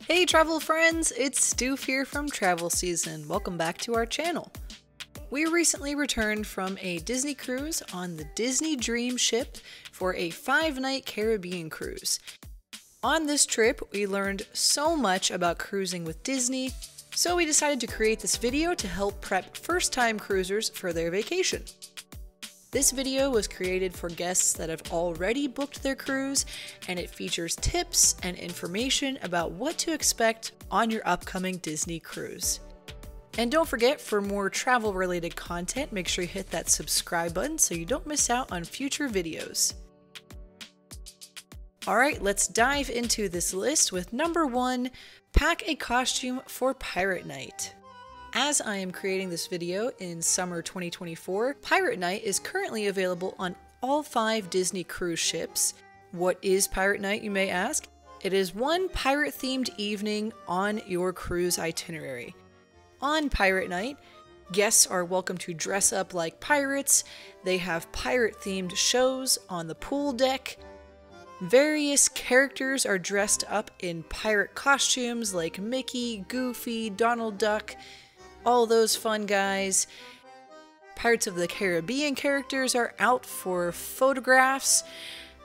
Hey travel friends, it's Stoof here from Travel Season. Welcome back to our channel. We recently returned from a Disney cruise on the Disney Dream ship for a 5-night Caribbean cruise. On this trip, we learned so much about cruising with Disney, so we decided to create this video to help prep first-time cruisers for their vacation. This video was created for guests that have already booked their cruise, and it features tips and information about what to expect on your upcoming Disney cruise. And don't forget, for more travel-related content, make sure you hit that subscribe button so you don't miss out on future videos. Alright, let's dive into this list with number 1, pack a costume for Pirate Night. As I am creating this video in summer 2024, Pirate Night is currently available on all 5 Disney cruise ships. What is Pirate Night, you may ask? It is one pirate-themed evening on your cruise itinerary. On Pirate Night, guests are welcome to dress up like pirates. They have pirate-themed shows on the pool deck. Various characters are dressed up in pirate costumes like Mickey, Goofy, Donald Duck, all those fun guys. Pirates of the Caribbean characters are out for photographs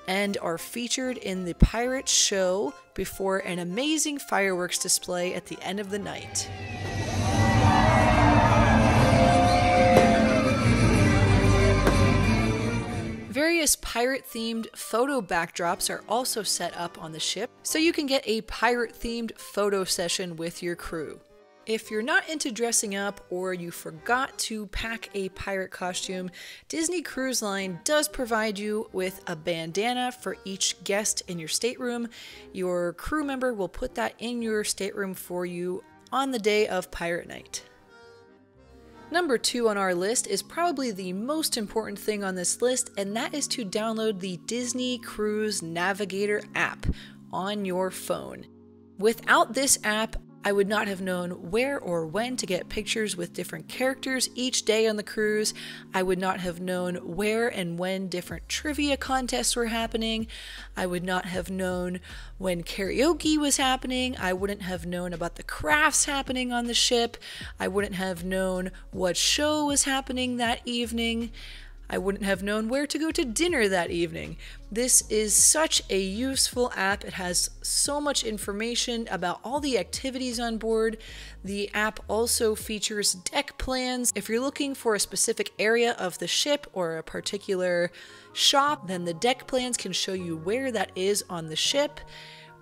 and are featured in the pirate show before an amazing fireworks display at the end of the night. Various pirate-themed photo backdrops are also set up on the ship, so you can get a pirate-themed photo session with your crew. If you're not into dressing up or you forgot to pack a pirate costume, Disney Cruise Line does provide you with a bandana for each guest in your stateroom. Your crew member will put that in your stateroom for you on the day of Pirate Night. Number 2 on our list is probably the most important thing on this list, and that is to download the Disney Cruise Navigator app on your phone. Without this app, I would not have known where or when to get pictures with different characters each day on the cruise. I would not have known where and when different trivia contests were happening. I would not have known when karaoke was happening. I wouldn't have known about the crafts happening on the ship. I wouldn't have known what show was happening that evening. I wouldn't have known where to go to dinner that evening. This is such a useful app. It has so much information about all the activities on board. The app also features deck plans. If you're looking for a specific area of the ship or a particular shop, then the deck plans can show you where that is on the ship.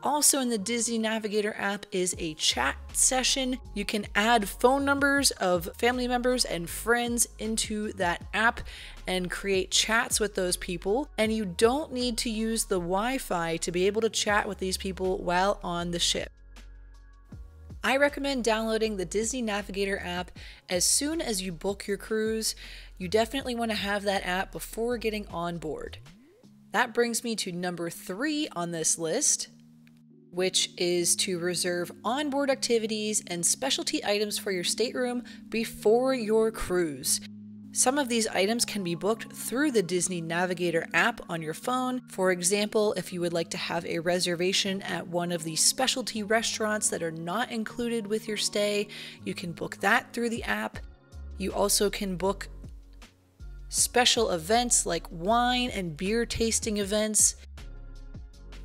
Also in the Disney Navigator app is a chat session. You can add phone numbers of family members and friends into that app and create chats with those people. And you don't need to use the Wi-Fi to be able to chat with these people while on the ship. I recommend downloading the Disney Navigator app as soon as you book your cruise. You definitely want to have that app before getting on board. That brings me to number 3 on this list, which is to reserve onboard activities and specialty items for your stateroom before your cruise. Some of these items can be booked through the Disney Navigator app on your phone. For example, if you would like to have a reservation at one of the specialty restaurants that are not included with your stay, you can book that through the app. You also can book special events like wine and beer tasting events.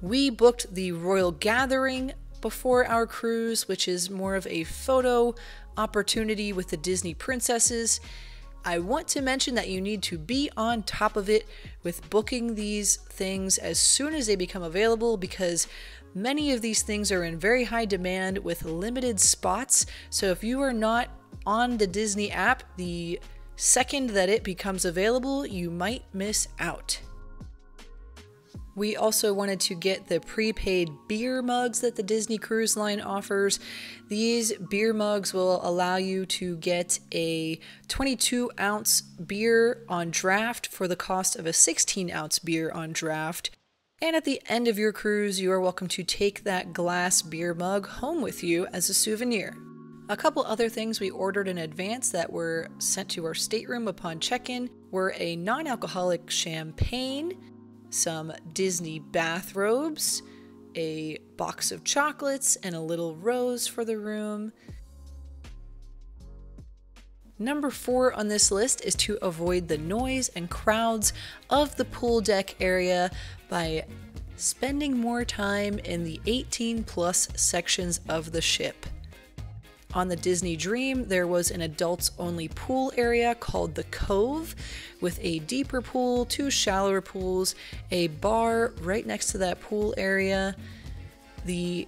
We booked the Royal Gathering before our cruise, which is more of a photo opportunity with the Disney princesses. I want to mention that you need to be on top of it with booking these things as soon as they become available, because many of these things are in very high demand with limited spots. So if you are not on the Disney app, the second that it becomes available, you might miss out. We also wanted to get the prepaid beer mugs that the Disney Cruise Line offers. These beer mugs will allow you to get a 22-ounce beer on draft for the cost of a 16-ounce beer on draft. And at the end of your cruise, you are welcome to take that glass beer mug home with you as a souvenir. A couple other things we ordered in advance that were sent to our stateroom upon check-in were a non-alcoholic champagne, some Disney bathrobes, a box of chocolates and a little rose for the room. Number 4 on this list is to avoid the noise and crowds of the pool deck area by spending more time in the 18+ sections of the ship. On the Disney Dream, there was an adults-only pool area called the Cove, with a deeper pool, 2 shallower pools, a bar right next to that pool area. The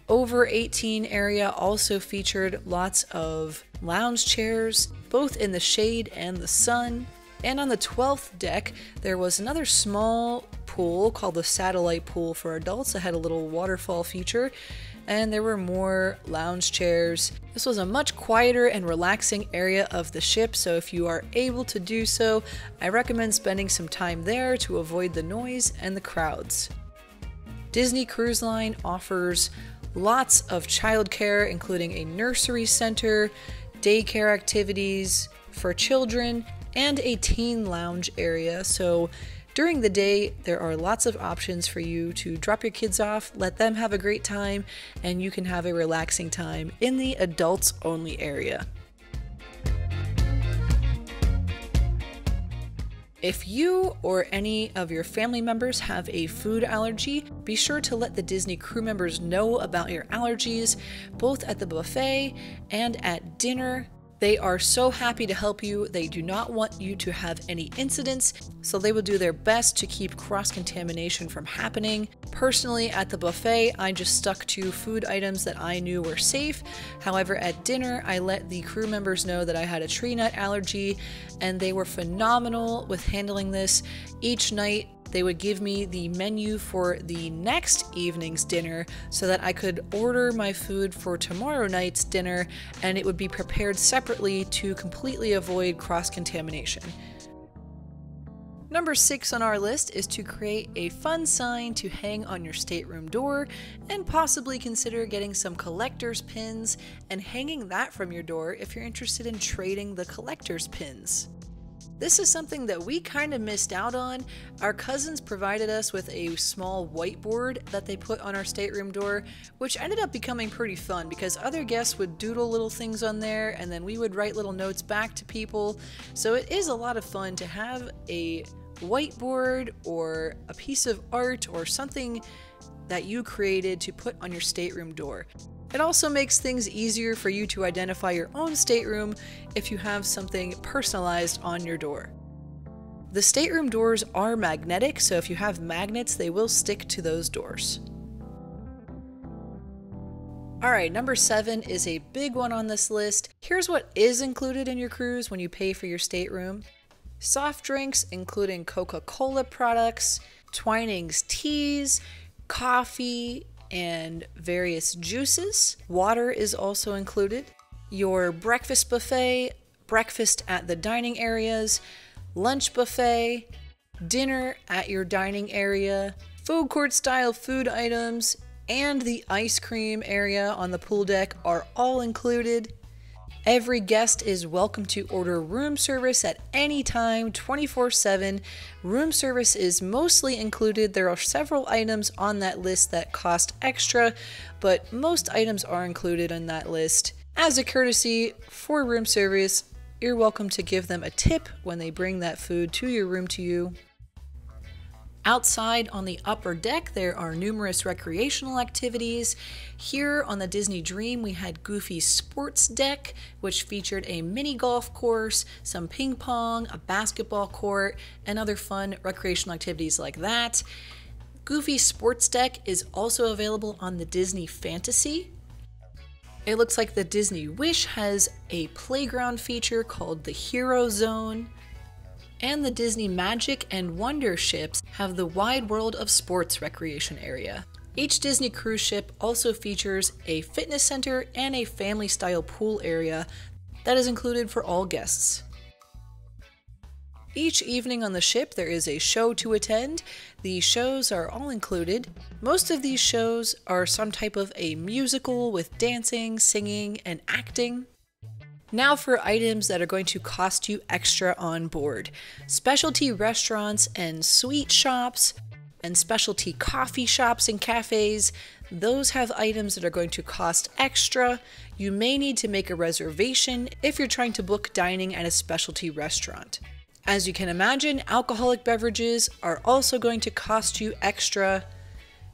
over 18 area also featured lots of lounge chairs, both in the shade and the sun. And on the 12th deck, there was another small pool called the Satellite Pool for adults that had a little waterfall feature, and there were more lounge chairs. This was a much quieter and relaxing area of the ship, so if you are able to do so, I recommend spending some time there to avoid the noise and the crowds. Disney Cruise Line offers lots of childcare, including a nursery center, daycare activities for children, and a teen lounge area. So during the day, there are lots of options for you to drop your kids off, let them have a great time, and you can have a relaxing time in the adults only area. If you or any of your family members have a food allergy, be sure to let the Disney crew members know about your allergies, both at the buffet and at dinner. They are so happy to help you. They do not want you to have any incidents, so they will do their best to keep cross-contamination from happening. Personally, at the buffet, I just stuck to food items that I knew were safe. However, at dinner, I let the crew members know that I had a tree nut allergy, and they were phenomenal with handling this. Each night, they would give me the menu for the next evening's dinner so that I could order my food for tomorrow night's dinner, and it would be prepared separately to completely avoid cross-contamination. Number 6 on our list is to create a fun sign to hang on your stateroom door, and possibly consider getting some collector's pins and hanging that from your door if you're interested in trading the collector's pins. This is something that we kind of missed out on. Our cousins provided us with a small whiteboard that they put on our stateroom door, which ended up becoming pretty fun because other guests would doodle little things on there and then we would write little notes back to people. So it is a lot of fun to have a whiteboard or a piece of art or something that you created to put on your stateroom door. It also makes things easier for you to identify your own stateroom if you have something personalized on your door. The stateroom doors are magnetic, so if you have magnets, they will stick to those doors. Alright, number 7 is a big one on this list. Here's what is included in your cruise when you pay for your stateroom. Soft drinks, including Coca-Cola products, Twinings teas, coffee, and various juices. Water is also included. Your breakfast buffet, breakfast at the dining areas, lunch buffet, dinner at your dining area, food court style food items, and the ice cream area on the pool deck are all included. Every guest is welcome to order room service at any time, 24/7. Room service is mostly included. There are several items on that list that cost extra, but most items are included in that list. As a courtesy for room service, you're welcome to give them a tip when they bring that food to your room to you. Outside on the upper deck, there are numerous recreational activities. Here on the Disney Dream, we had Goofy's Sports Deck, which featured a mini golf course, some ping pong, a basketball court, and other fun recreational activities like that. Goofy's Sports Deck is also available on the Disney Fantasy. It looks like the Disney Wish has a playground feature called the Hero Zone. And the Disney Magic and Wonder ships have the Wide World of Sports recreation area. Each Disney cruise ship also features a fitness center and a family-style pool area that is included for all guests. Each evening on the ship, there is a show to attend. The shows are all included. Most of these shows are some type of a musical with dancing, singing, and acting. Now for items that are going to cost you extra on board. Specialty restaurants and sweet shops, and specialty coffee shops and cafes, those have items that are going to cost extra. You may need to make a reservation if you're trying to book dining at a specialty restaurant. As you can imagine, alcoholic beverages are also going to cost you extra.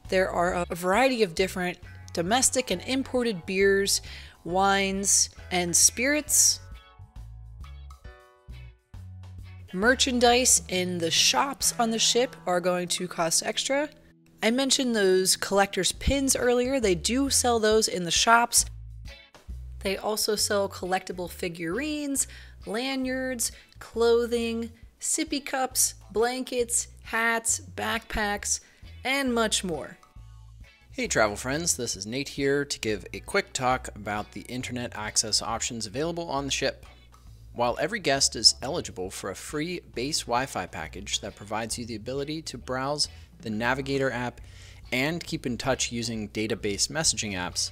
There are a variety of different domestic and imported beers, wines, and spirits. Merchandise in the shops on the ship are going to cost extra. I mentioned those collector's pins earlier. They do sell those in the shops. They also sell collectible figurines, lanyards, clothing, sippy cups, blankets, hats, backpacks, and much more. Hey travel friends, this is Nate here to give a quick talk about the internet access options available on the ship. While every guest is eligible for a free base Wi-Fi package that provides you the ability to browse the Navigator app and keep in touch using database messaging apps,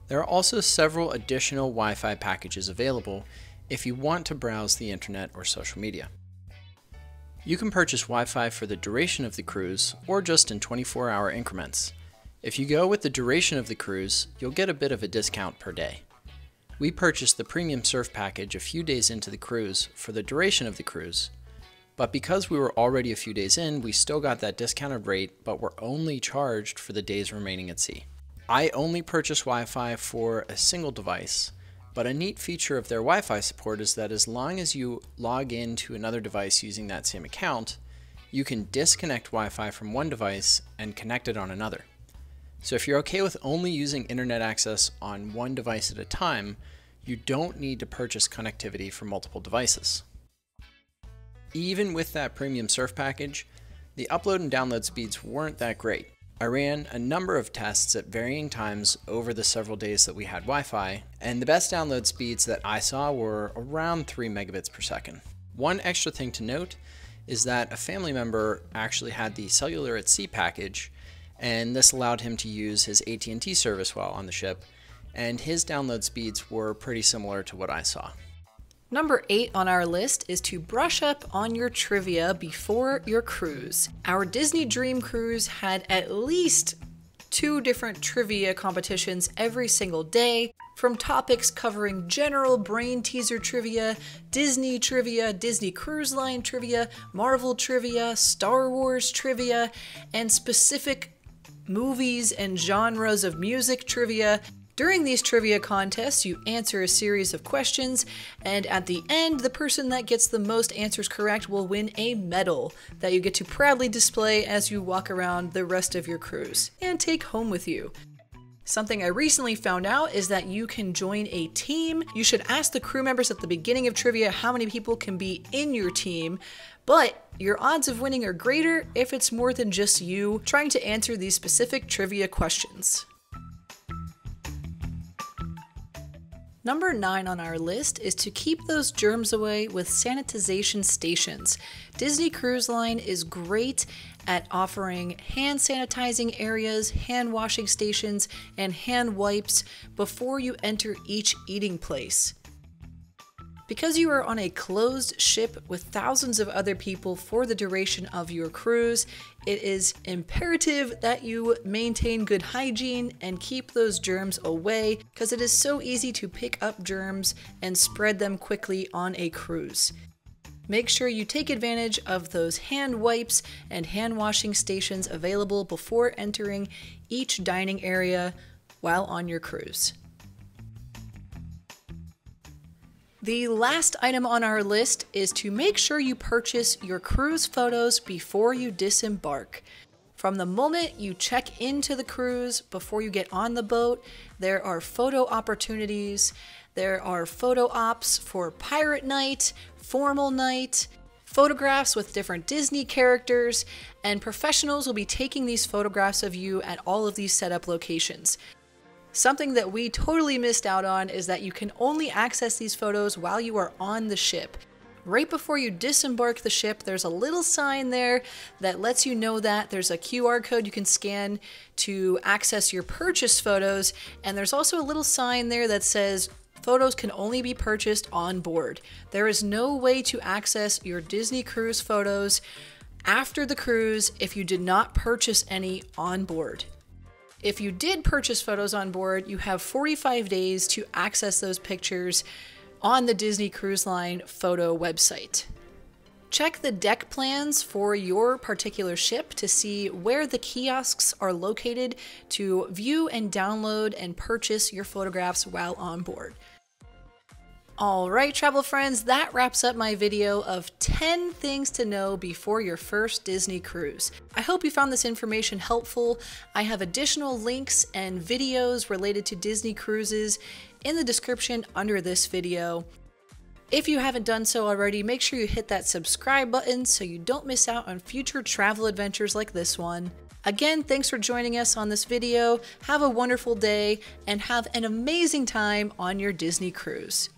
there are also several additional Wi-Fi packages available if you want to browse the internet or social media. You can purchase Wi-Fi for the duration of the cruise or just in 24-hour increments. If you go with the duration of the cruise, you'll get a bit of a discount per day. We purchased the Premium Surf package a few days into the cruise for the duration of the cruise, but because we were already a few days in, we still got that discounted rate, but were only charged for the days remaining at sea. I only purchased Wi-Fi for a single device, but a neat feature of their Wi-Fi support is that as long as you log in to another device using that same account, you can disconnect Wi-Fi from one device and connect it on another. So if you're okay with only using internet access on one device at a time, you don't need to purchase connectivity for multiple devices. Even with that Premium Surf package, the upload and download speeds weren't that great. I ran a number of tests at varying times over the several days that we had Wi-Fi, and the best download speeds that I saw were around 3 megabits per second. One extra thing to note is that a family member actually had the Cellular at Sea package, and this allowed him to use his AT&T service while on the ship, and his download speeds were pretty similar to what I saw. Number 8 on our list is to brush up on your trivia before your cruise. Our Disney Dream Cruise had at least 2 different trivia competitions every single day, from topics covering general brain teaser trivia, Disney Cruise Line trivia, Marvel trivia, Star Wars trivia, and specific movies and genres of music trivia. During these trivia contests, you answer a series of questions, and at the end, the person that gets the most answers correct will win a medal that you get to proudly display as you walk around the rest of your cruise and take home with you. Something I recently found out is that you can join a team. You should ask the crew members at the beginning of trivia how many people can be in your team, but your odds of winning are greater if it's more than just you trying to answer these specific trivia questions. Number 9 on our list is to keep those germs away with sanitization stations. Disney Cruise Line is great at offering hand sanitizing areas, hand washing stations, and hand wipes before you enter each eating place. Because you are on a closed ship with thousands of other people for the duration of your cruise, it is imperative that you maintain good hygiene and keep those germs away, because it is so easy to pick up germs and spread them quickly on a cruise. Make sure you take advantage of those hand wipes and hand washing stations available before entering each dining area while on your cruise. The last item on our list is to make sure you purchase your cruise photos before you disembark. From the moment you check into the cruise, before you get on the boat, there are photo opportunities. There are photo ops for pirate night, formal night, photographs with different Disney characters, and professionals will be taking these photographs of you at all of these setup locations. Something that we totally missed out on is that you can only access these photos while you are on the ship. Right before you disembark the ship, there's a little sign there that lets you know that there's a QR code you can scan to access your purchase photos, and there's also a little sign there that says photos can only be purchased on board. There is no way to access your Disney cruise photos after the cruise if you did not purchase any on board. If you did purchase photos on board, you have 45 days to access those pictures on the Disney Cruise Line photo website. Check the deck plans for your particular ship to see where the kiosks are located to view and download and purchase your photographs while on board. Alright, travel friends, that wraps up my video of 10 things to know before your first Disney cruise. I hope you found this information helpful. I have additional links and videos related to Disney cruises in the description under this video. If you haven't done so already, make sure you hit that subscribe button so you don't miss out on future travel adventures like this one. Again, thanks for joining us on this video. Have a wonderful day and have an amazing time on your Disney cruise.